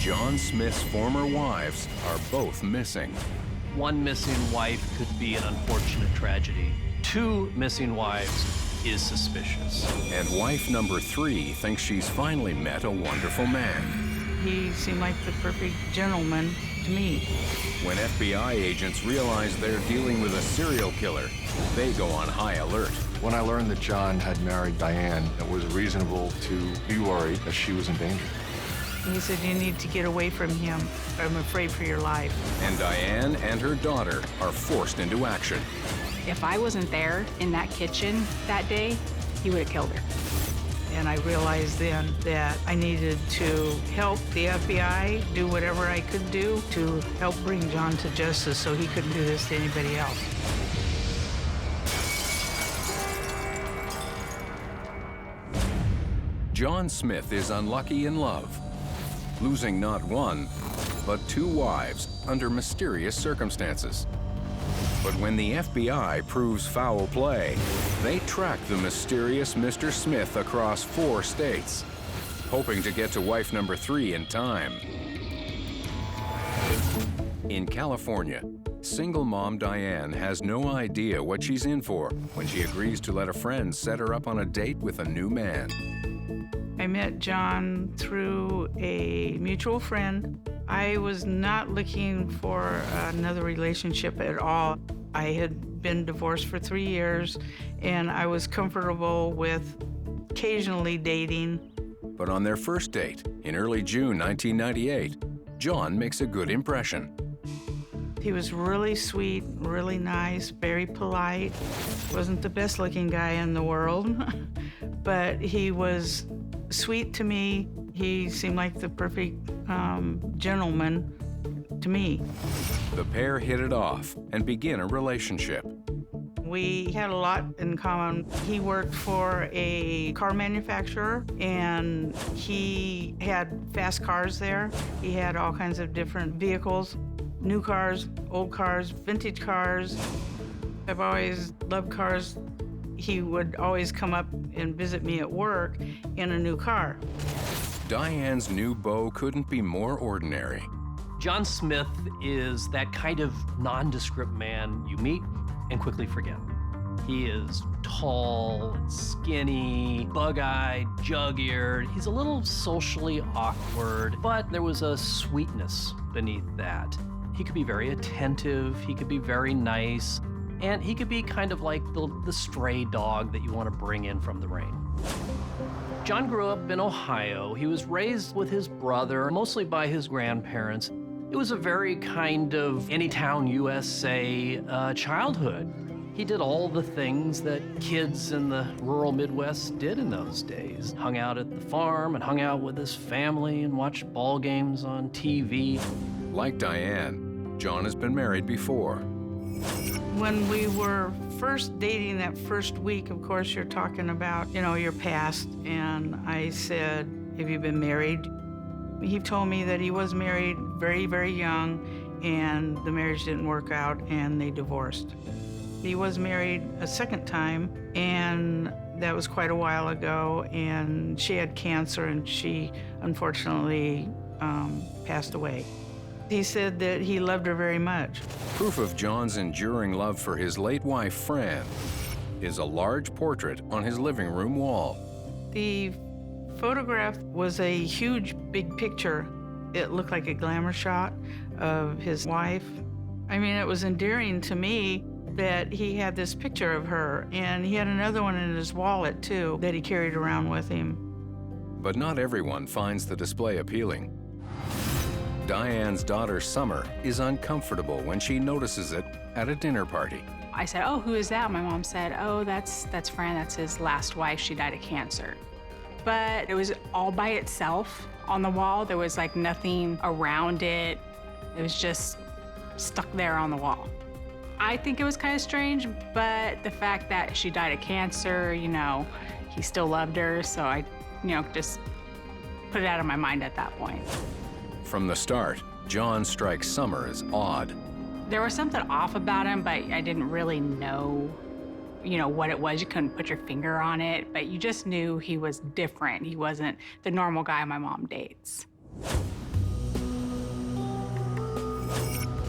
John Smith's former wives are both missing. One missing wife could be an unfortunate tragedy. Two missing wives is suspicious. And wife number 3 thinks she's finally met a wonderful man. He seemed like the perfect gentleman to me. When FBI agents realize they're dealing with a serial killer, they go on high alert. When I learned that John had married Diane, it was reasonable to be worried that she was in danger. He said, you need to get away from him. I'm afraid for your life. And Diane and her daughter are forced into action. If I wasn't there in that kitchen that day, he would have killed her. And I realized then that I needed to help the FBI do whatever I could do to help bring John to justice so he couldn't do this to anybody else. John Smith is unlucky in love, losing not one, but 2 wives under mysterious circumstances. But when the FBI proves foul play, they track the mysterious Mr. Smith across 4 states, hoping to get to wife number 3 in time. In California, single mom Diane has no idea what she's in for when she agrees to let a friend set her up on a date with a new man. I met John through a mutual friend. I was not looking for another relationship at all. I had been divorced for 3 years, and I was comfortable with occasionally dating. But on their first date, in early June 1998, John makes a good impression. He was really sweet, really nice, very polite. Wasn't the best-looking guy in the world, but he was sweet to me. He seemed like the perfect gentleman to me. The pair hit it off and begin a relationship. We had a lot in common. He worked for a car manufacturer, and he had fast cars there. He had all kinds of different vehicles, new cars, old cars, vintage cars. I've always loved cars. He would always come up and visit me at work in a new car. Diane's new beau couldn't be more ordinary. John Smith is that kind of nondescript man you meet and quickly forget. He is tall and skinny, bug-eyed, jug-eared. He's a little socially awkward, but there was a sweetness beneath that. He could be very attentive, he could be very nice, and he could be kind of like the stray dog that you want to bring in from the rain. John grew up in Ohio. He was raised with his brother, mostly by his grandparents. It was a very kind of anytown USA childhood. He did all the things that kids in the rural Midwest did in those days. Hung out at the farm and hung out with his family and watched ball games on TV. Like Diane, John has been married before. When we were first dating that first week, of course, you're talking about, your past. And I said, have you been married? He told me that he was married very, very young, and the marriage didn't work out, and they divorced. He was married a second time, and that was quite a while ago, and she had cancer, and she unfortunately passed away. He said that he loved her very much. Proof of John's enduring love for his late wife, Fran, is a large portrait on his living room wall. The photograph was a huge, big picture. It looked like a glamour shot of his wife. I mean, it was endearing to me that he had this picture of her, and he had another one in his wallet, too, that he carried around with him. But not everyone finds the display appealing. Diane's daughter, Summer, is uncomfortable when she notices it at a dinner party. I said, oh, who is that? My mom said, oh, that's Fran, that's his last wife. She died of cancer. But it was all by itself on the wall. There was like nothing around it. It was just stuck there on the wall. I think it was kind of strange, but the fact that she died of cancer, he still loved her, so I, just put it out of my mind at that point. From the start, John strikes Summer as odd. There was something off about him, but I didn't really know, what it was. You couldn't put your finger on it, but you just knew he was different. He wasn't the normal guy my mom dates.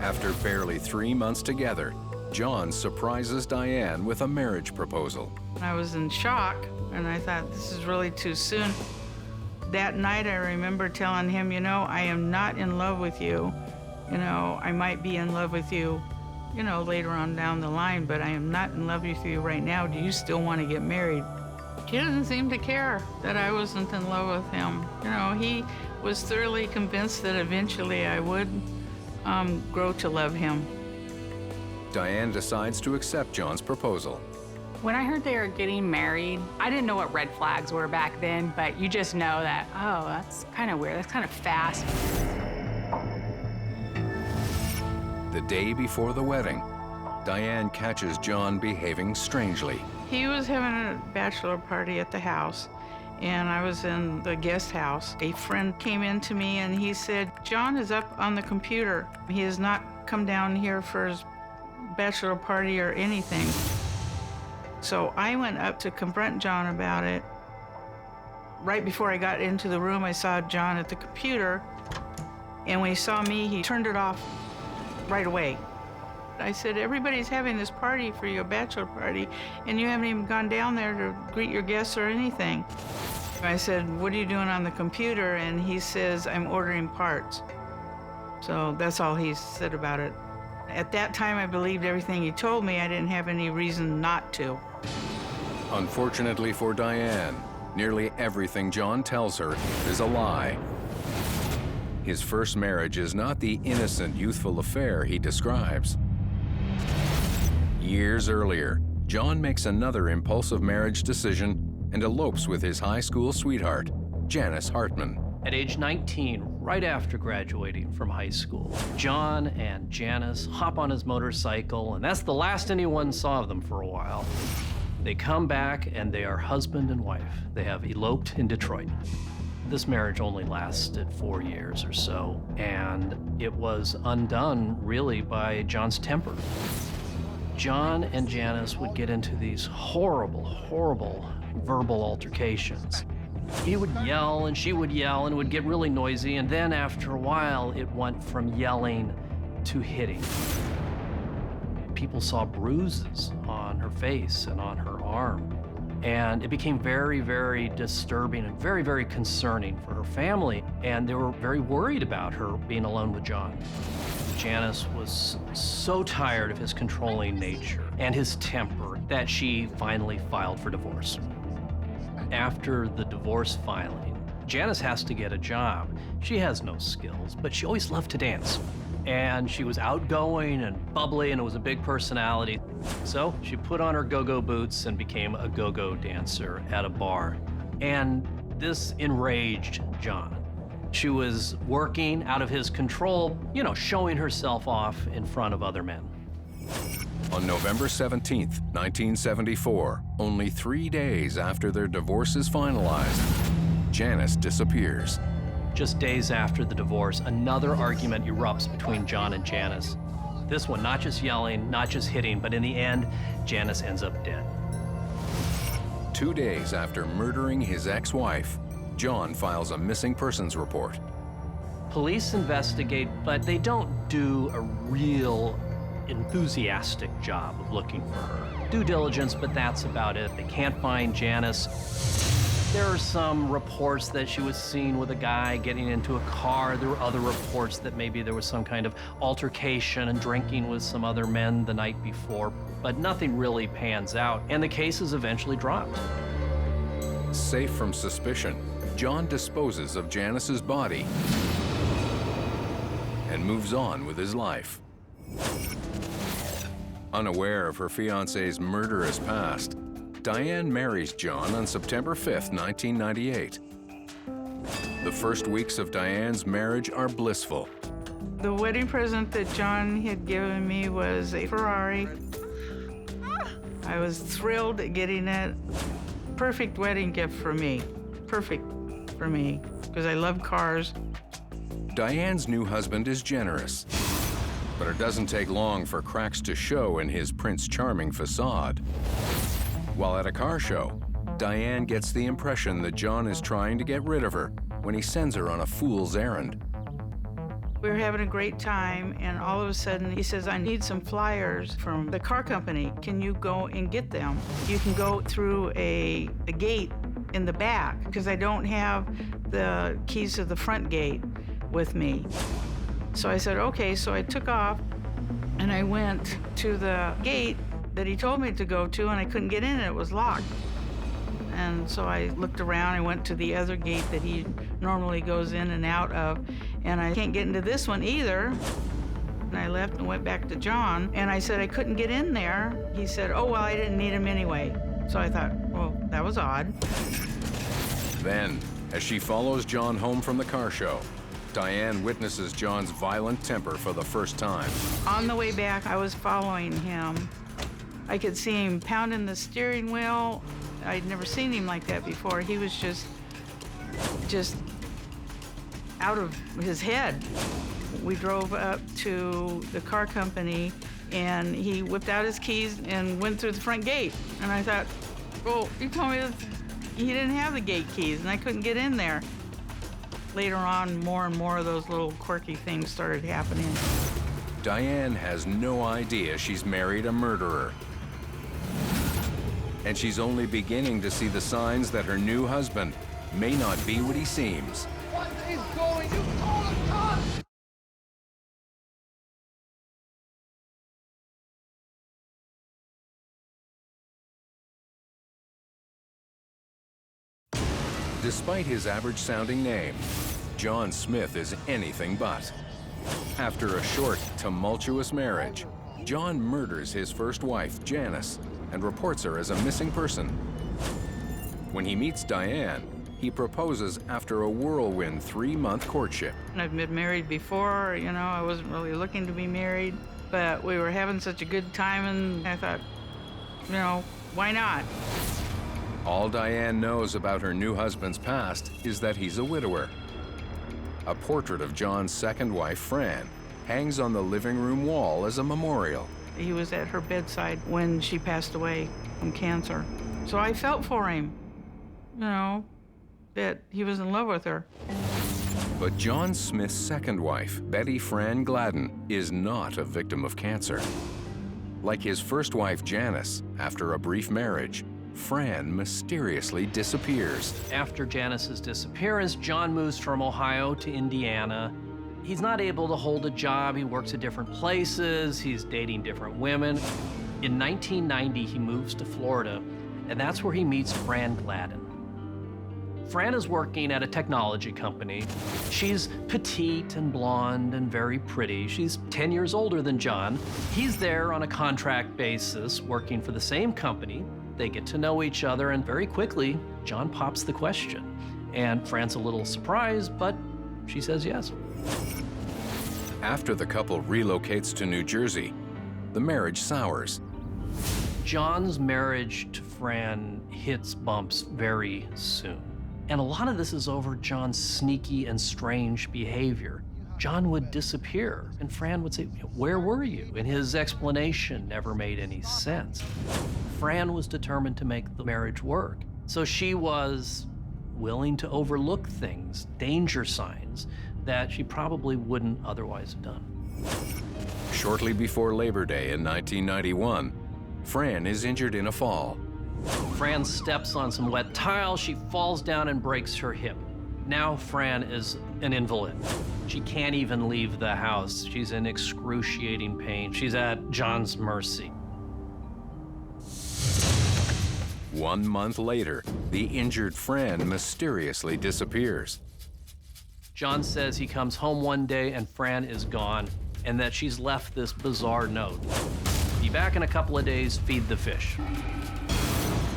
After barely 3 months together, John surprises Diane with a marriage proposal. I was in shock, and I thought, this is really too soon. That night, I remember telling him, you know, I am not in love with you. You know, I might be in love with you, you know, later on down the line, but I am not in love with you right now. Do you still want to get married? He doesn't seem to care that I wasn't in love with him. You know, he was thoroughly convinced that eventually I would grow to love him. Diane decides to accept John's proposal. When I heard they were getting married, I didn't know what red flags were back then, but you just know that, oh, that's kind of weird, that's kind of fast. The day before the wedding, Diane catches John behaving strangely. He was having a bachelor party at the house, and I was in the guest house. A friend came in to me and he said, John is up on the computer. He has not come down here for his bachelor party or anything. So I went up to confront John about it. Right before I got into the room, I saw John at the computer, and when he saw me, he turned it off right away. I said, everybody's having this party for your bachelor party, and you haven't even gone down there to greet your guests or anything. I said, what are you doing on the computer? And he says, I'm ordering parts. So that's all he said about it. At that time, I believed everything he told me. I didn't have any reason not to. Unfortunately for Diane, nearly everything John tells her is a lie. His first marriage is not the innocent, youthful affair he describes. Years earlier, John makes another impulsive marriage decision and elopes with his high school sweetheart, Janice Hartman. At age 19, right after graduating from high school, John and Janice hop on his motorcycle, and that's the last anyone saw of them for a while. They come back, and they are husband and wife. They have eloped in Detroit. This marriage only lasted 4 years or so, and it was undone, really, by John's temper. John and Janice would get into these horrible, horrible verbal altercations. He would yell, and she would yell, and it would get really noisy, and then after a while, it went from yelling to hitting. People saw bruises on her face and on her arm, and it became very, very disturbing and very, very concerning for her family, and they were very worried about her being alone with John. Janice was so tired of his controlling nature and his temper that she finally filed for divorce. After the divorce filing, Janice has to get a job. She has no skills, but she always loved to dance. And she was outgoing and bubbly, and it was a big personality. So she put on her go-go boots and became a go-go dancer at a bar. And this enraged John. She was working out of his control, you know, showing herself off in front of other men. On November 17th, 1974, only 3 days after their divorce is finalized, Janice disappears. Just days after the divorce, another argument erupts between John and Janice. This one, not just yelling, not just hitting, but in the end, Janice ends up dead. 2 days after murdering his ex-wife, John files a missing persons report. Police investigate, but they don't do a real enthusiastic job of looking for her. Due diligence, but that's about it. They can't find Janice. There are some reports that she was seen with a guy getting into a car. There were other reports that maybe there was some kind of altercation and drinking with some other men the night before, but nothing really pans out, and the case is eventually dropped. Safe from suspicion, John disposes of Janice's body and moves on with his life. Unaware of her fiancé's murderous past, Diane marries John on September 5th, 1998. The first weeks of Diane's marriage are blissful. The wedding present that John had given me was a Ferrari. I was thrilled at getting it. Perfect wedding gift for me. Perfect for me, because I love cars. Diane's new husband is generous, but it doesn't take long for cracks to show in his Prince Charming facade. While at a car show, Diane gets the impression that John is trying to get rid of her when he sends her on a fool's errand. We were having a great time, and all of a sudden he says, I need some flyers from the car company. Can you go and get them? You can go through a gate in the back, because I don't have the keys to the front gate with me. So I said, okay. So I took off, and I went to the gate that he told me to go to, and I couldn't get in, and it was locked. And so I looked around, I went to the other gate that he normally goes in and out of, and I can't get into this one either. And I left and went back to John, and I said I couldn't get in there. He said, oh, well, I didn't need him anyway. So I thought, well, that was odd. Then, as she follows John home from the car show, Diane witnesses John's violent temper for the first time. On the way back, I was following him. I could see him pounding the steering wheel. I'd never seen him like that before. He was just out of his head. We drove up to the car company, and he whipped out his keys and went through the front gate. And I thought, well, you told me that he didn't have the gate keys, and I couldn't get in there. Later on, more and more of those little quirky things started happening. Diane has no idea she's married a murderer. And she's only beginning to see the signs that her new husband may not be what he seems. What is going? You call a cop! Despite his average-sounding name, John Smith is anything but. After a short, tumultuous marriage, John murders his first wife, Janice, and reports her as a missing person. When he meets Diane, he proposes after a whirlwind 3-month courtship. I've been married before, you know, I wasn't really looking to be married, but we were having such a good time, and I thought, you know, why not? All Diane knows about her new husband's past is that he's a widower. A portrait of John's second wife, Fran, hangs on the living room wall as a memorial. He was at her bedside when she passed away from cancer. So I felt for him, you know, that he was in love with her. But John Smith's second wife, Betty Fran Gladden, is not a victim of cancer. Like his first wife, Janice, after a brief marriage, Fran mysteriously disappears. After Janice's disappearance, John moves from Ohio to Indiana. He's not able to hold a job. He works at different places. He's dating different women. In 1990, he moves to Florida, and that's where he meets Fran Gladden. Fran is working at a technology company. She's petite and blonde and very pretty. She's 10 years older than John. He's there on a contract basis, working for the same company. They get to know each other, and very quickly, John pops the question. And Fran's a little surprised, but she says yes. After the couple relocates to New Jersey, the marriage sours. John's marriage to Fran hits bumps very soon. And a lot of this is over John's sneaky and strange behavior. John would disappear, and Fran would say, "Where were you?" And his explanation never made any sense. Fran was determined to make the marriage work. So she was willing to overlook things, danger signs, that she probably wouldn't otherwise have done. Shortly before Labor Day in 1991, Fran is injured in a fall. Fran steps on some wet tile, she falls down and breaks her hip. Now Fran is an invalid. She can't even leave the house. She's in excruciating pain. She's at John's mercy. 1 month later, the injured Fran mysteriously disappears. John says he comes home one day and Fran is gone, and that she's left this bizarre note. Be back in a couple of days, feed the fish.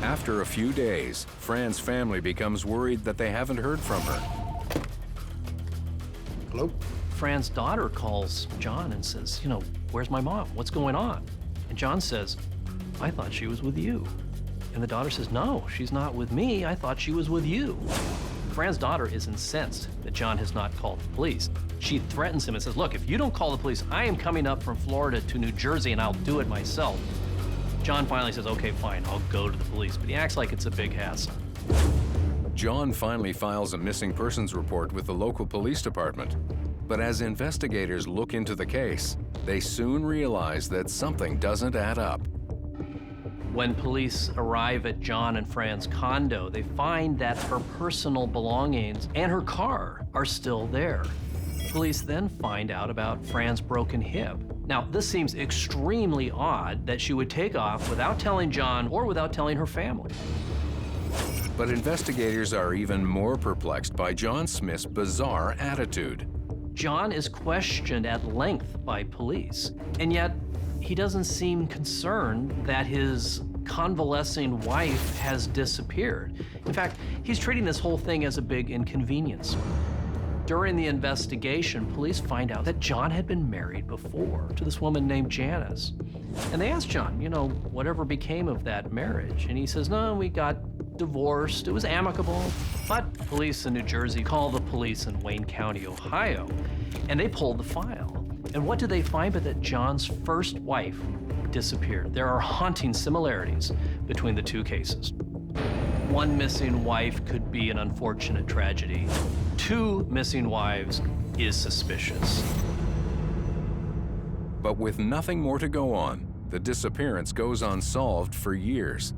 After a few days, Fran's family becomes worried that they haven't heard from her. Hello? Fran's daughter calls John and says, where's my mom? What's going on? And John says, I thought she was with you. And the daughter says, no, she's not with me. I thought she was with you. Fran's daughter is incensed that John has not called the police. She threatens him and says, look, if you don't call the police, I am coming up from Florida to New Jersey and I'll do it myself. John finally says, okay, fine, I'll go to the police, but he acts like it's a big hassle. John finally files a missing persons report with the local police department. But as investigators look into the case, they soon realize that something doesn't add up. When police arrive at John and Fran's condo, they find that her personal belongings and her car are still there. Police then find out about Fran's broken hip. Now, this seems extremely odd that she would take off without telling John or without telling her family. But investigators are even more perplexed by John Smith's bizarre attitude. John is questioned at length by police, and yet he doesn't seem concerned that his convalescing wife has disappeared. In fact, he's treating this whole thing as a big inconvenience. During the investigation, police find out that John had been married before to this woman named Janice. And they asked John, whatever became of that marriage? And he says, no, we got divorced. It was amicable. But police in New Jersey called the police in Wayne County, Ohio, and they pulled the file. And what did they find but that John's first wife disappeared? There are haunting similarities between the two cases. One missing wife could be an unfortunate tragedy. Two missing wives is suspicious. But with nothing more to go on, the disappearance goes unsolved for years.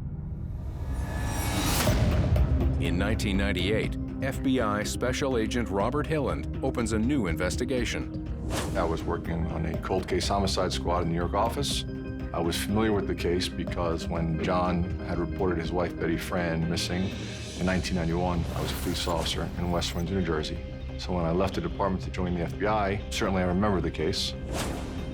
In 1998, FBI Special Agent Robert Hilland opens a new investigation. I was working on a cold case homicide squad in the New York office. I was familiar with the case because when John had reported his wife, Betty Fran, missing in 1991, I was a police officer in West Windsor, New Jersey. So when I left the department to join the FBI, certainly I remember the case.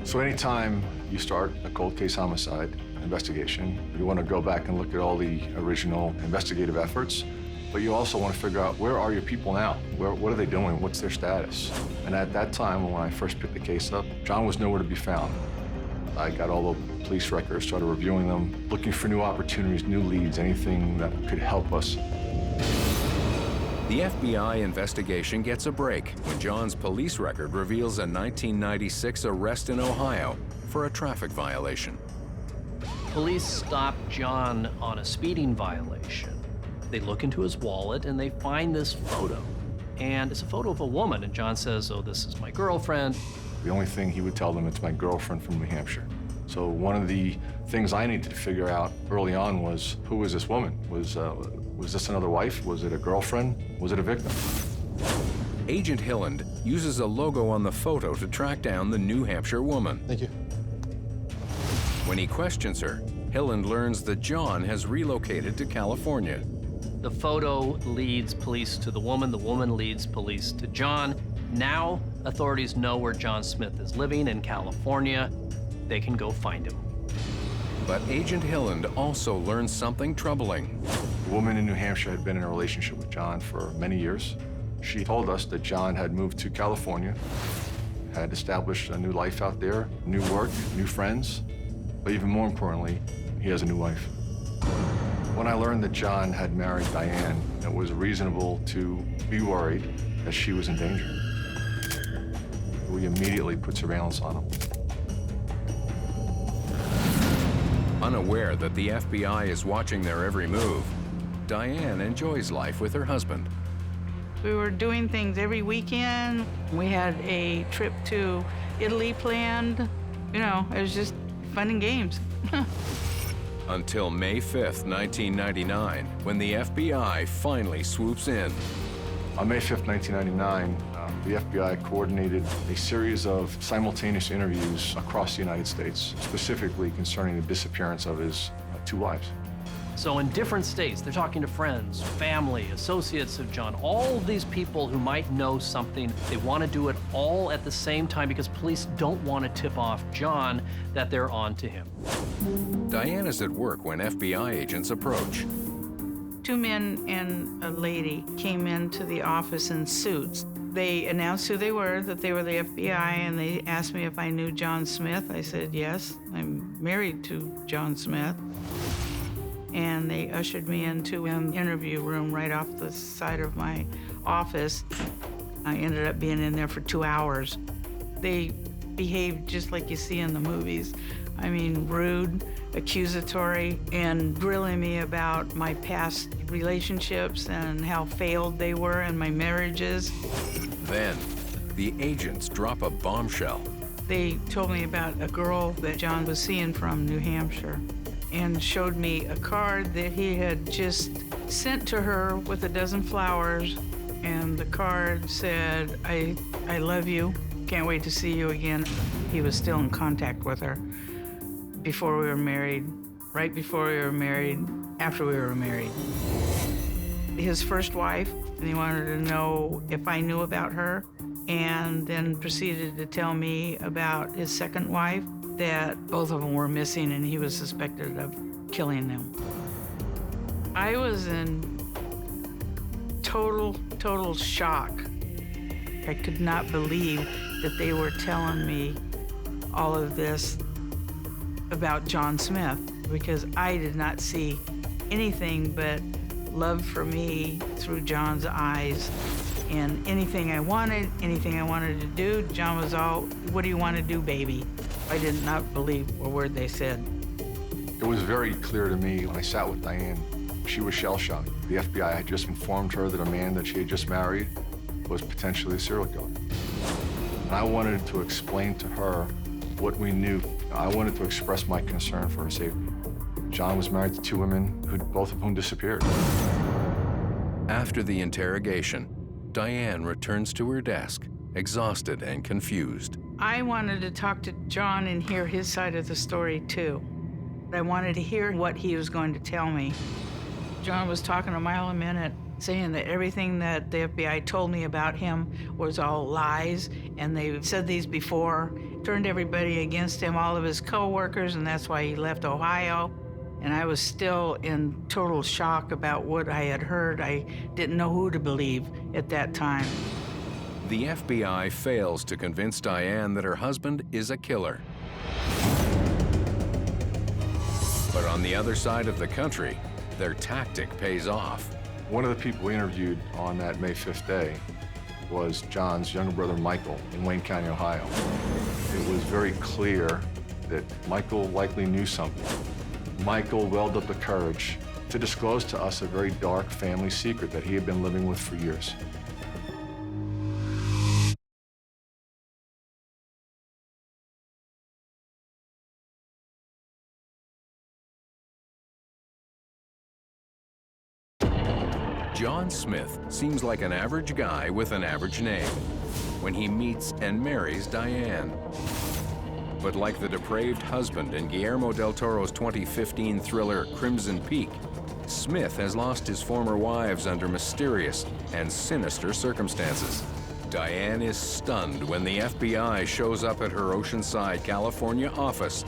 So anytime you start a cold case homicide investigation, you want to go back and look at all the original investigative efforts, but you also want to figure out, where are your people now? What are they doing? What's their status? And at that time, when I first picked the case up, John was nowhere to be found. I got all the police records, started reviewing them, looking for new opportunities, new leads, anything that could help us. The FBI investigation gets a break when John's police record reveals a 1996 arrest in Ohio for a traffic violation. Police stop John on a speeding violation. They look into his wallet and they find this photo. And it's a photo of a woman, and John says, oh, this is my girlfriend. The only thing he would tell them, it's my girlfriend from New Hampshire. So one of the things I needed to figure out early on was, who was this woman? Was this another wife? Was it a girlfriend? Was it a victim? Agent Hilland uses a logo on the photo to track down the New Hampshire woman. Thank you. When he questions her, Hilland learns that John has relocated to California. The photo leads police to the woman leads police to John. Now, authorities know where John Smith is living in California. They can go find him. But Agent Hilland also learns something troubling. The woman in New Hampshire had been in a relationship with John for many years. She told us that John had moved to California, had established a new life out there, new work, new friends, but even more importantly, he has a new wife. When I learned that John had married Diane, it was reasonable to be worried that she was in danger. We immediately put surveillance on him. Unaware that the FBI is watching their every move, Diane enjoys life with her husband. We were doing things every weekend. We had a trip to Italy planned. It was just fun and games. Until May 5th, 1999, when the FBI finally swoops in. On May 5th, 1999, the FBI coordinated a series of simultaneous interviews across the United States, specifically concerning the disappearance of his two wives. So in different states, they're talking to friends, family, associates of John, all of these people who might know something. They want to do it all at the same time because police don't want to tip off John that they're on to him. Diane is at work when FBI agents approach. Two men and a lady came into the office in suits. They announced who they were, that they were the FBI, and they asked me if I knew John Smith. I said, yes, I'm married to John Smith. And they ushered me into an interview room right off the side of my office. I ended up being in there for 2 hours. They behaved just like you see in the movies. I mean, rude, accusatory, and grilling me about my past relationships and how failed they were in my marriages. Then, the agents drop a bombshell. They told me about a girl that John was seeing from New Hampshire and showed me a card that he had just sent to her with a dozen flowers. And the card said, I love you, can't wait to see you again. He was still in contact with her before we were married, right before we were married, after we were married. His first wife, and he wanted to know if I knew about her, and then proceeded to tell me about his second wife, that both of them were missing and he was suspected of killing them. I was in total shock. I could not believe that they were telling me all of this about John Smith, because I did not see anything but love for me through John's eyes. And anything I wanted to do, John was all, what do you want to do, baby? I did not believe a word they said. It was very clear to me when I sat with Diane, she was shell-shocked. The FBI had just informed her that a man that she had just married was potentially a serial killer. And I wanted to explain to her what we knew. I wanted to express my concern for her safety. John was married to two women, both of whom disappeared. After the interrogation, Diane returns to her desk, exhausted and confused. I wanted to talk to John and hear his side of the story, too. I wanted to hear what he was going to tell me. John was talking a mile a minute, saying that everything that the FBI told me about him was all lies, and they said these before, turned everybody against him, all of his co-workers, and that's why he left Ohio. And I was still in total shock about what I had heard. I didn't know who to believe at that time. The FBI fails to convince Diane that her husband is a killer. But on the other side of the country, their tactic pays off. One of the people we interviewed on that May 5th day was John's younger brother, Michael, in Wayne County, Ohio. It was very clear that Michael likely knew something. Michael welled up the courage to disclose to us a very dark family secret that he had been living with for years. John Smith seems like an average guy with an average name when he meets and marries Diane. But like the depraved husband in Guillermo del Toro's 2015 thriller Crimson Peak, Smith has lost his former wives under mysterious and sinister circumstances. Diane is stunned when the FBI shows up at her Oceanside, California office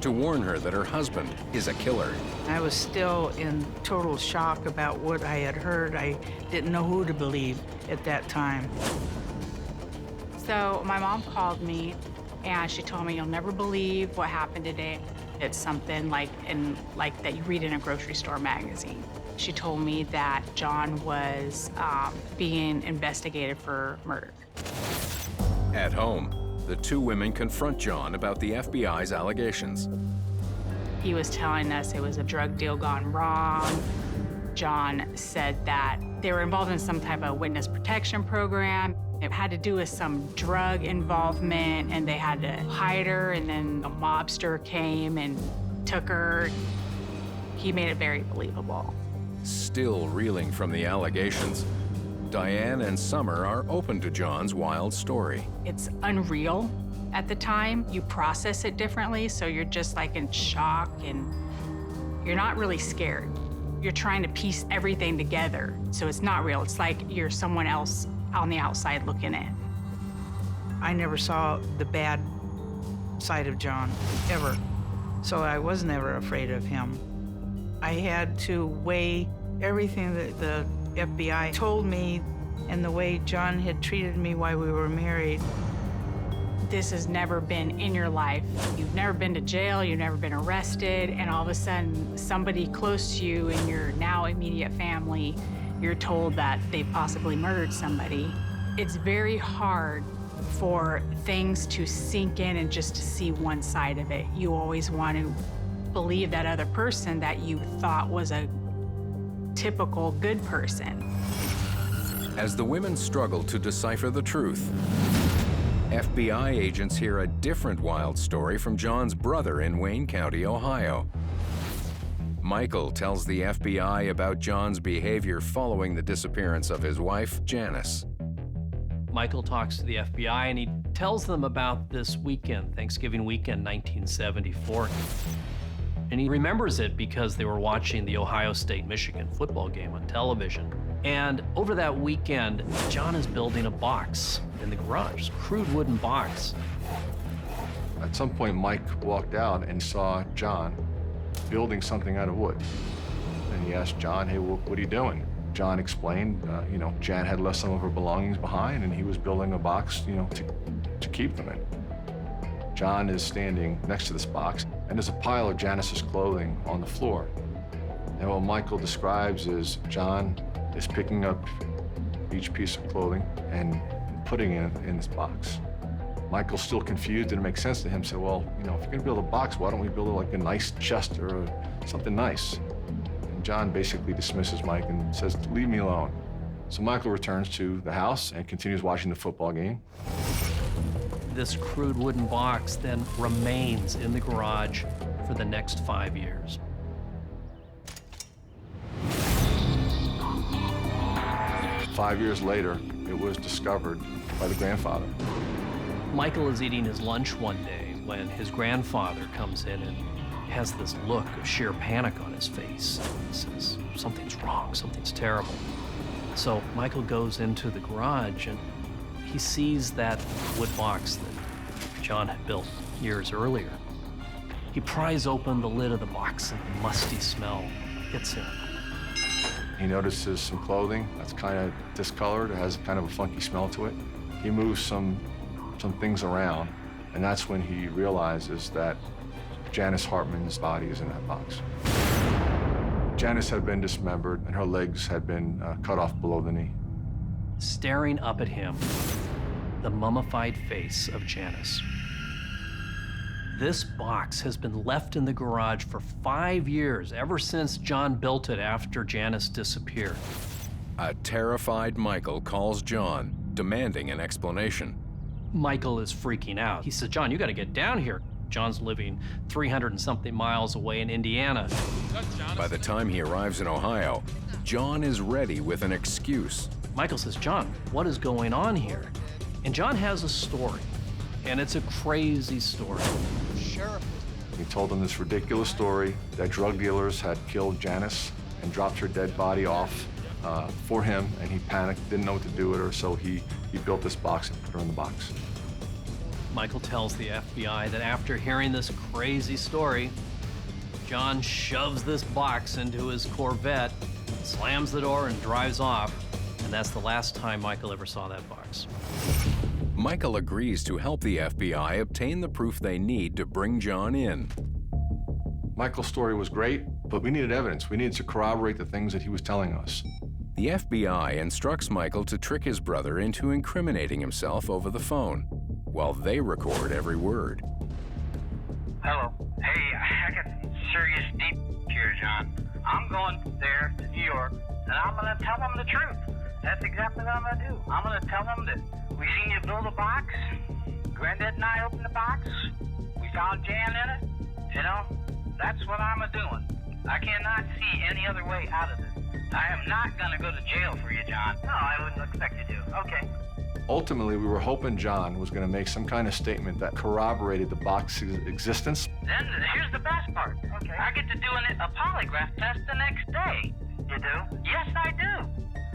to warn her that her husband is a killer. I was still in total shock about what I had heard. I didn't know who to believe at that time. So my mom called me and she told me, you'll never believe what happened today. It's something like that you read in a grocery store magazine. She told me that John was being investigated for murder. At home, the two women confront John about the FBI's allegations. He was telling us it was a drug deal gone wrong. John said that they were involved in some type of witness protection program. It had to do with some drug involvement, and they had to hide her, and then a mobster came and took her. He made it very believable. Still reeling from the allegations, Diane and Summer are open to John's wild story. It's unreal at the time. You process it differently, so you're just like in shock, and you're not really scared. You're trying to piece everything together, so it's not real. It's like you're someone else on the outside looking in. I never saw the bad side of John, ever. So I was never afraid of him. I had to weigh everything that the FBI told me and the way John had treated me while we were married. This has never been in your life. You've never been to jail, you've never been arrested, and all of a sudden, somebody close to you in your now immediate family, you're told that they possibly murdered somebody. It's very hard for things to sink in and just to see one side of it. You always want to believe that other person that you thought was a typical good person. As the women struggle to decipher the truth, FBI agents hear a different wild story from John's brother in Wayne County, Ohio. Michael tells the FBI about John's behavior following the disappearance of his wife, Janice. Michael talks to the FBI and he tells them about this weekend, Thanksgiving weekend, 1974. And he remembers it because they were watching the Ohio State-Michigan football game on television. And over that weekend, John is building a box in the garage, a crude wooden box. At some point, Mike walked out and saw John building something out of wood. And he asked John, hey, what are you doing? John explained, Jan had left some of her belongings behind and he was building a box, to keep them in. John is standing next to this box and there's a pile of Janice's clothing on the floor. And what Michael describes is John is picking up each piece of clothing and putting it in this box. Michael's still confused, didn't make sense to him, said, well, if you're gonna build a box, why don't we build like a nice chest or something nice? And John basically dismisses Mike and says, leave me alone. So Michael returns to the house and continues watching the football game. This crude wooden box then remains in the garage for the next 5 years. Five years later, it was discovered by the grandfather. Michael is eating his lunch one day when his grandfather comes in and has this look of sheer panic on his face. He says, something's wrong, something's terrible. So Michael goes into the garage and he sees that wood box that John had built years earlier. He pries open the lid of the box and the musty smell hits him. He notices some clothing that's kind of discolored. It has kind of a funky smell to it. He moves some things around, and that's when he realizes that Janice Hartman's body is in that box. Janice had been dismembered, and her legs had been cut off below the knee. Staring up at him, the mummified face of Janice. This box has been left in the garage for 5 years, ever since John built it after Janice disappeared. A terrified Michael calls John, demanding an explanation. Michael is freaking out. He says, John, you gotta get down here. John's living 300 and something miles away in Indiana. By the time he arrives in Ohio, John is ready with an excuse. Michael says, John, what is going on here? And John has a story, and it's a crazy story. He told them this ridiculous story that drug dealers had killed Janice and dropped her dead body off for him, and he panicked, didn't know what to do with her, so he built this box and put her in the box. Michael tells the FBI that after hearing this crazy story, John shoves this box into his Corvette, slams the door, and drives off. And that's the last time Michael ever saw that box. Michael agrees to help the FBI obtain the proof they need to bring John in. Michael's story was great, but we needed evidence. We needed to corroborate the things that he was telling us. The FBI instructs Michael to trick his brother into incriminating himself over the phone, while they record every word. Hello. Hey, I got serious deep here, John. I'm going there to New York, and I'm going to tell them the truth. That's exactly what I'm going to do. I'm going to tell them that we seen you build a box. Granddad and I opened the box. We found Jan in it. That's what I'm doing. I cannot see any other way out of this. I am not going to go to jail for you, John. No, I wouldn't expect you to. Okay. Ultimately, we were hoping John was going to make some kind of statement that corroborated the box's existence. Then here's the best part. Okay. I get to do a polygraph test the next day. You do? Yes, I do.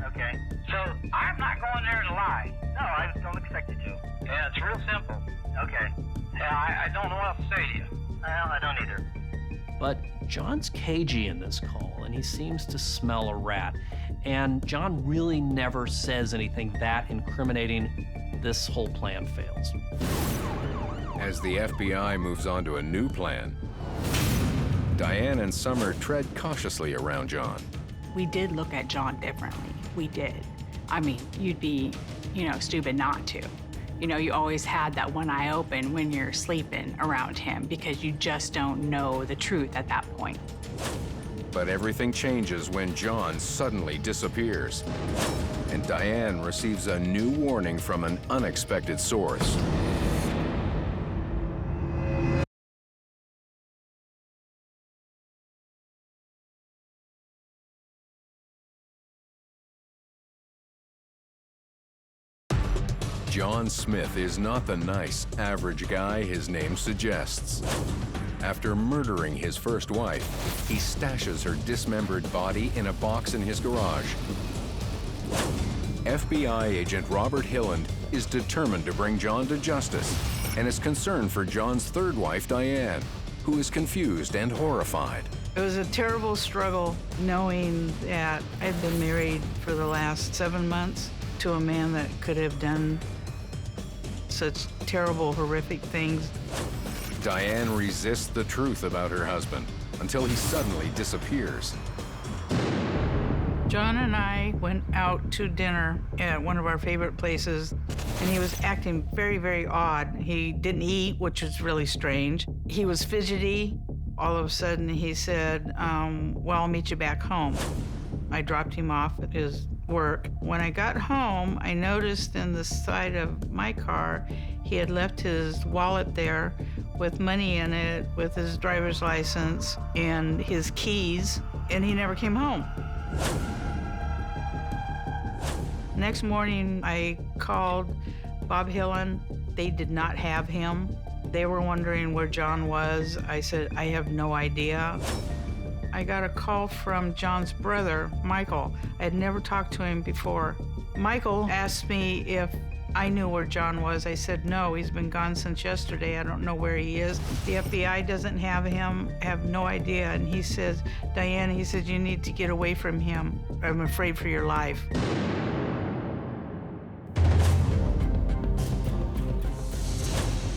Okay. So I'm not going there to lie. No, I don't expect you to. Yeah, it's real simple. Okay. Yeah, I don't know what else to say to you. Well, I don't either. But John's cagey in this call, and he seems to smell a rat. And John really never says anything that incriminating. This whole plan fails. As the FBI moves on to a new plan, Diane and Summer tread cautiously around John. We did look at John differently. We did. I mean, you'd be, stupid not to. You always had that one eye open when you're sleeping around him because you just don't know the truth at that point. But everything changes when John suddenly disappears. and Diane receives a new warning from an unexpected source. John Smith is not the nice, average guy his name suggests. After murdering his first wife, he stashes her dismembered body in a box in his garage. FBI agent Robert Hilland is determined to bring John to justice and is concerned for John's third wife, Diane, who is confused and horrified. It was a terrible struggle knowing that I'd been married for the last 7 months to a man that could have done such terrible, horrific things. Diane resists the truth about her husband until he suddenly disappears. John and I went out to dinner at one of our favorite places, and he was acting very, very odd. He didn't eat, which was really strange. He was fidgety. All of a sudden, he said, well, I'll meet you back home. I dropped him off at his work. When I got home, I noticed in the side of my car, he had left his wallet there with money in it, with his driver's license and his keys, and he never came home. Next morning, I called Bob Hillen. They did not have him. They were wondering where John was. I said, I have no idea. I got a call from John's brother, Michael. I had never talked to him before. Michael asked me if I knew where John was. I said, no, he's been gone since yesterday. I don't know where he is. The FBI doesn't have him. I have no idea. And he says, Diane, he said, you need to get away from him. I'm afraid for your life.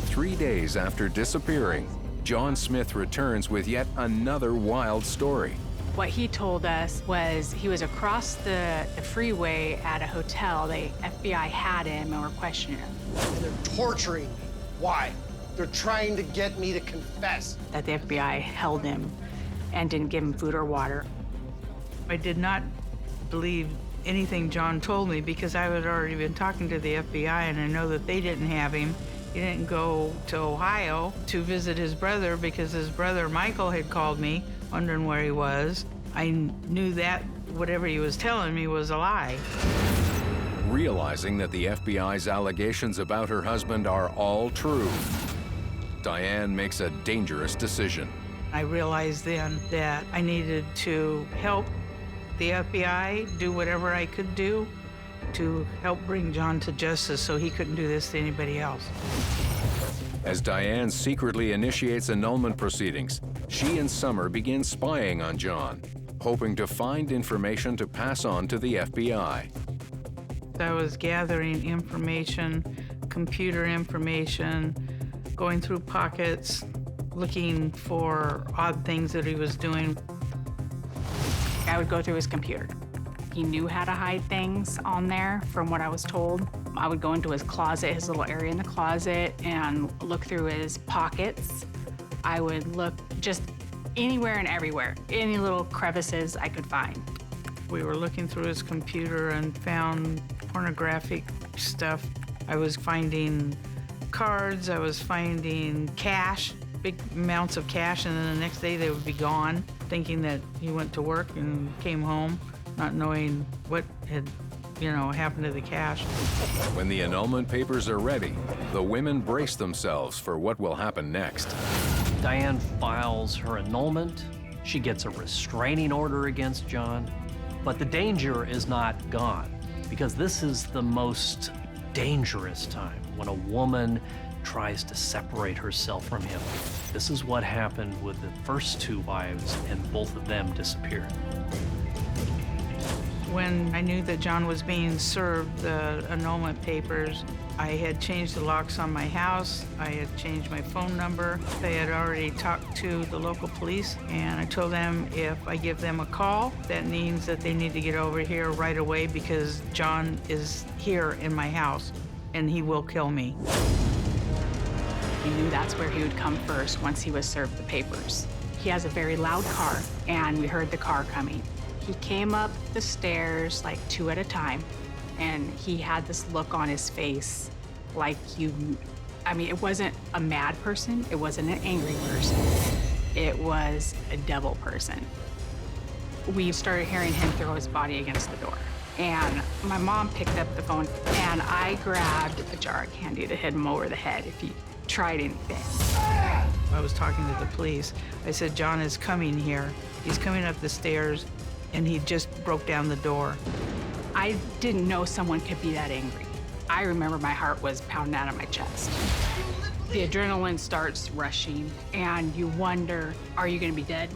Three days after disappearing, John Smith returns with yet another wild story. What he told us was he was across the freeway at a hotel. The FBI had him and were questioning him. And they're torturing me. Why? They're trying to get me to confess. That the FBI held him and didn't give him food or water. I did not believe anything John told me because I had already been talking to the FBI, and I know that they didn't have him. He didn't go to Ohio to visit his brother because his brother Michael had called me wondering where he was. I knew that whatever he was telling me was a lie. Realizing that the FBI's allegations about her husband are all true, Diane makes a dangerous decision. I realized then that I needed to help the FBI do whatever I could do to help bring John to justice so he couldn't do this to anybody else. As Diane secretly initiates annulment proceedings, she and Summer begin spying on John, hoping to find information to pass on to the FBI. I was gathering information, computer information, going through pockets, looking for odd things that he was doing. I would go through his computer. He knew how to hide things on there, from what I was told. I would go into his closet, his little area in the closet, and look through his pockets. I would look just anywhere and everywhere, any little crevices I could find. We were looking through his computer and found pornographic stuff. I was finding cards, I was finding cash, big amounts of cash, and then the next day they would be gone, thinking that he went to work and came home, not knowing what had, happened to the cash. When the annulment papers are ready, the women brace themselves for what will happen next. Diane files her annulment. She gets a restraining order against John. But the danger is not gone, because this is the most dangerous time when a woman tries to separate herself from him. This is what happened with the first two wives, and both of them disappeared. When I knew that John was being served the annulment papers, I had changed the locks on my house. I had changed my phone number. They had already talked to the local police, and I told them if I give them a call, that means that they need to get over here right away because John is here in my house, and he will kill me. He knew that's where he would come first once he was served the papers. He has a very loud car, and we heard the car coming. He came up the stairs like 2 at a time. And he had this look on his face like I mean, it wasn't a mad person, it wasn't an angry person, it was a devil person. We started hearing him throw his body against the door. And my mom picked up the phone, and I grabbed a jar of candy to hit him over the head if he tried anything. I was talking to the police. I said, John is coming here. He's coming up the stairs, and he just broke down the door. I didn't know someone could be that angry. I remember my heart was pounding out of my chest. The adrenaline starts rushing, and you wonder, are you gonna be dead?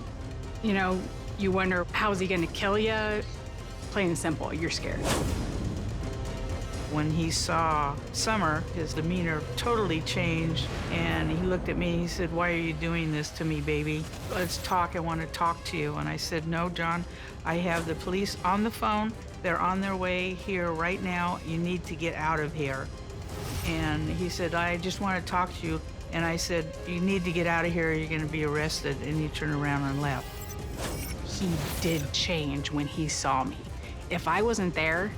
You know, you wonder, how's he gonna kill you? Plain and simple, you're scared. When he saw Summer, his demeanor totally changed, and he looked at me, he said, why are you doing this to me, baby? Let's talk, I want to talk to you. And I said, no, John, I have the police on the phone. They're on their way here right now. You need to get out of here. And he said, I just want to talk to you. And I said, you need to get out of here, you're going to be arrested. And he turned around and left. He did change when he saw me. If I wasn't there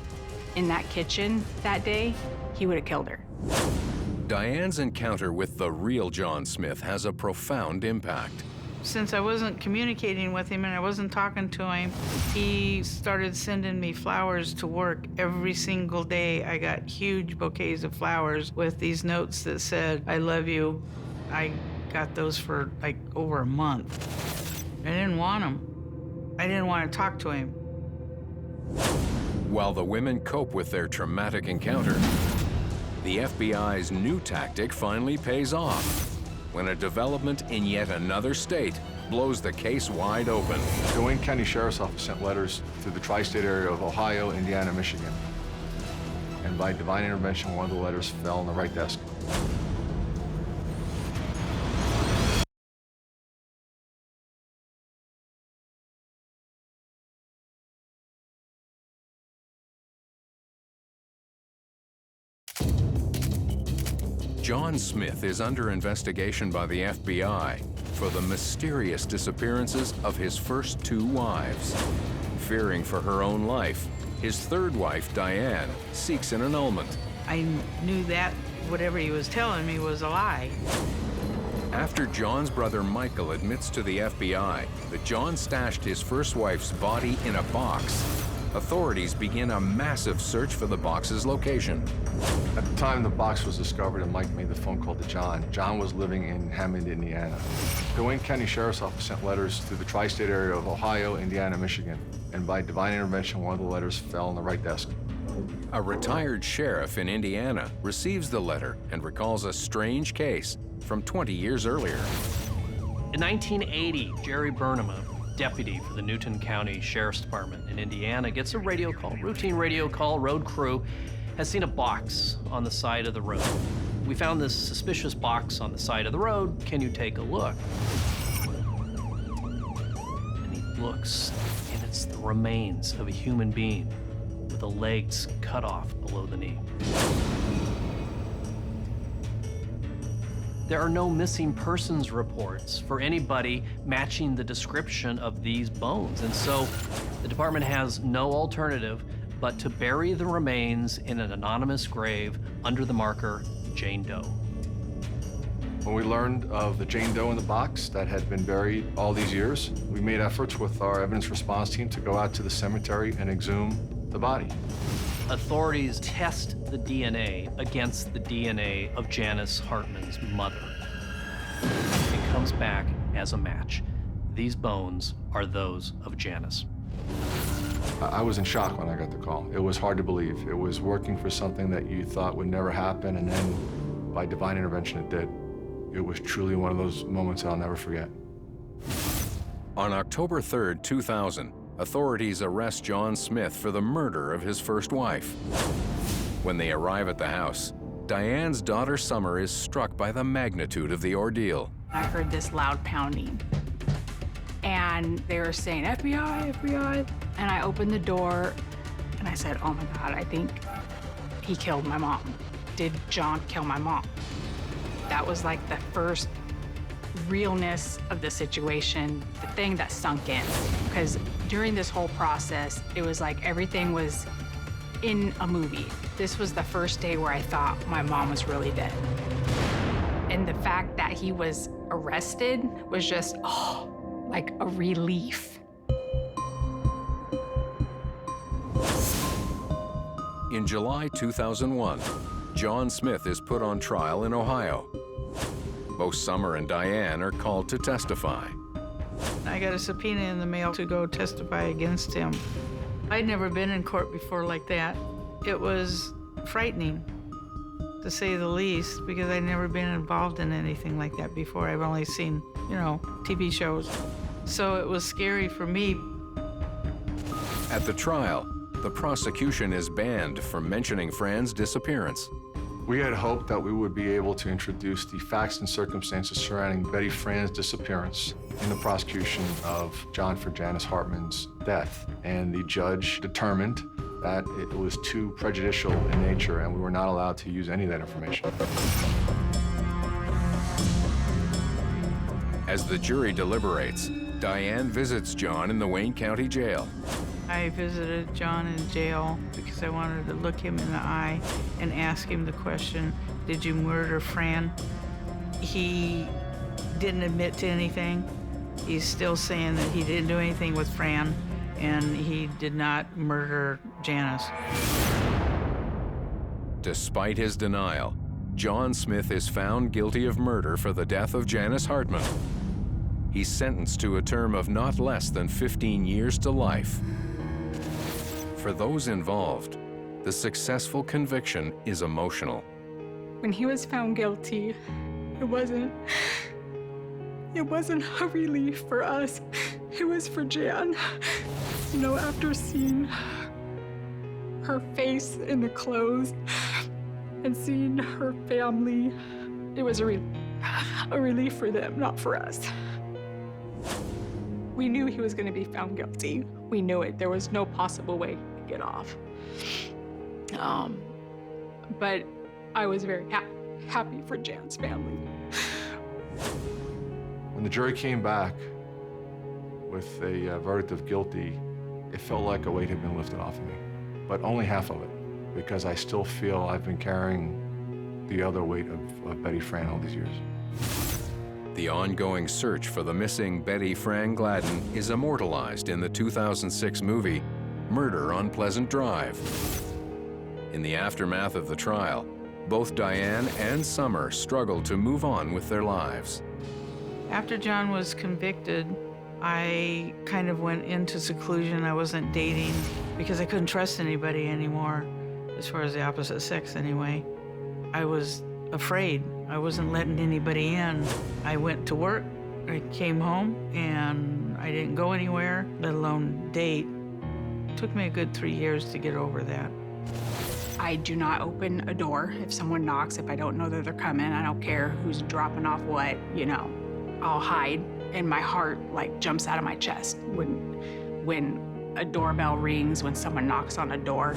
in that kitchen that day, he would have killed her. Diane's encounter with the real John Smith has a profound impact. Since I wasn't communicating with him and I wasn't talking to him, he started sending me flowers to work every single day. I got huge bouquets of flowers with these notes that said, I love you. I got those for like over a month. I didn't want them. I didn't want to talk to him. While the women cope with their traumatic encounter, the FBI's new tactic finally pays off when a development in yet another state blows the case wide open. The Wayne County Sheriff's Office sent letters to the tri-state area of Ohio, Indiana, Michigan. And by divine intervention, one of the letters fell on the right desk. John Smith is under investigation by the FBI for the mysterious disappearances of his first two wives. Fearing for her own life, his third wife, Diane, seeks an annulment. I knew that whatever he was telling me was a lie. After John's brother Michael admits to the FBI that John stashed his first wife's body in a box, authorities begin a massive search for the box's location. At the time the box was discovered and Mike made the phone call to John, John was living in Hammond, Indiana. The Wayne County Sheriff's Office sent letters to the tri-state area of Ohio, Indiana, Michigan. And by divine intervention, one of the letters fell on the right desk. A retired sheriff in Indiana receives the letter and recalls a strange case from 20 years earlier. In 1980, Jerry Burnham, a deputy for the Newton County Sheriff's Department in Indiana, gets a radio call, routine radio call. Road crew has seen a box on the side of the road. We found this suspicious box on the side of the road. Can you take a look? And he looks, and it's the remains of a human being with the legs cut off below the knee. There are no missing persons reports for anybody matching the description of these bones. And so the department has no alternative but to bury the remains in an anonymous grave under the marker Jane Doe. When we learned of the Jane Doe in the box that had been buried all these years, we made efforts with our evidence response team to go out to the cemetery and exhume the body. Authorities test the DNA against the DNA of Janice Hartman's mother. It comes back as a match. These bones are those of Janice. I was in shock when I got the call. It was hard to believe. It was working for something that you thought would never happen, and then by divine intervention it did. It was truly one of those moments I'll never forget. On October 3rd, 2000, authorities arrest John Smith for the murder of his first wife. When they arrive at the house, Diane's daughter Summer is struck by the magnitude of the ordeal. I heard this loud pounding, and they were saying, FBI, FBI. And I opened the door, and I said, oh my God, I think he killed my mom. Did John kill my mom? That was like the first realness of the situation, the thing that sunk in. Because during this whole process, it was like everything was in a movie. This was the first day where I thought my mom was really dead. And the fact that he was arrested was just, like a relief. In July 2001, John Smith is put on trial in Ohio. Both Summer and Diane are called to testify. I got a subpoena in the mail to go testify against him. I'd never been in court before like that. It was frightening, to say the least, because I'd never been involved in anything like that before. I've only seen, TV shows. So it was scary for me. At the trial, the prosecution is banned from mentioning Fran's disappearance. We had hoped that we would be able to introduce the facts and circumstances surrounding Betty Fran's disappearance in the prosecution of John for Janice Hartman's death. And the judge determined that it was too prejudicial in nature and we were not allowed to use any of that information. As the jury deliberates, Diane visits John in the Wayne County Jail. I visited John in jail because I wanted to look him in the eye and ask him the question, did you murder Fran? He didn't admit to anything. He's still saying that he didn't do anything with Fran and he did not murder Janice. Despite his denial, John Smith is found guilty of murder for the death of Janice Hartman. He's sentenced to a term of not less than 15 years to life. For those involved, the successful conviction is emotional. When he was found guilty, it wasn't a relief for us. It was for Jan. After seeing her face in the clothes and seeing her family, it was a relief for them, not for us. We knew he was going to be found guilty. We knew it. There was no possible way he could get off. But I was very happy for Jan's family. When the jury came back with a verdict of guilty, it felt like a weight had been lifted off of me, but only half of it, because I still feel I've been carrying the other weight of Betty Fran all these years. The ongoing search for the missing Betty Fran Gladden is immortalized in the 2006 movie, Murder on Pleasant Drive. In the aftermath of the trial, both Diane and Summer struggled to move on with their lives. After John was convicted, I kind of went into seclusion. I wasn't dating because I couldn't trust anybody anymore, as far as the opposite sex anyway. I was afraid. I wasn't letting anybody in. I went to work, I came home, and I didn't go anywhere, let alone date. It took me a good 3 years to get over that. I do not open a door if someone knocks, if I don't know that they're coming. I don't care who's dropping off what, I'll hide, and my heart jumps out of my chest when a doorbell rings, when someone knocks on a door.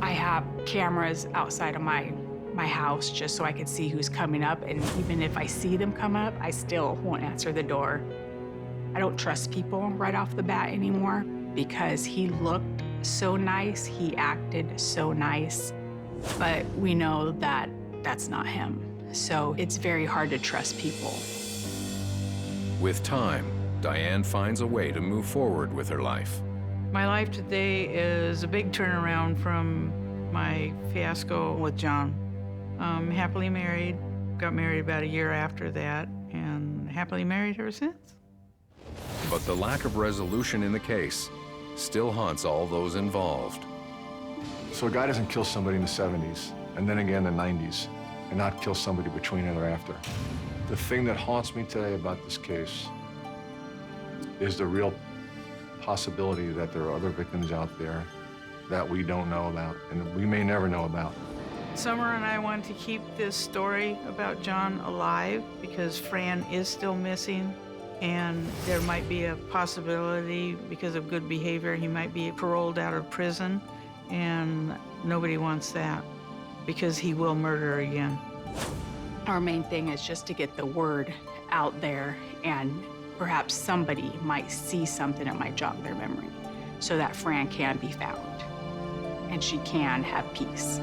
I have cameras outside of my house just so I can see who's coming up, and even if I see them come up, I still won't answer the door. I don't trust people right off the bat anymore because he looked so nice, he acted so nice, but we know that that's not him. So it's very hard to trust people. With time, Diane finds a way to move forward with her life. My life today is a big turnaround from my fiasco with John. I'm happily married, got married about a year after that, and happily married ever since. But the lack of resolution in the case still haunts all those involved. So a guy doesn't kill somebody in the 70s, and then again in the 90s, and not kill somebody between and thereafter. The thing that haunts me today about this case is the real possibility that there are other victims out there that we don't know about, and we may never know about. Summer and I want to keep this story about John alive because Fran is still missing, and there might be a possibility because of good behavior he might be paroled out of prison, and nobody wants that because he will murder again. Our main thing is just to get the word out there, and perhaps somebody might see something that might jog their memory so that Fran can be found. and she can have peace.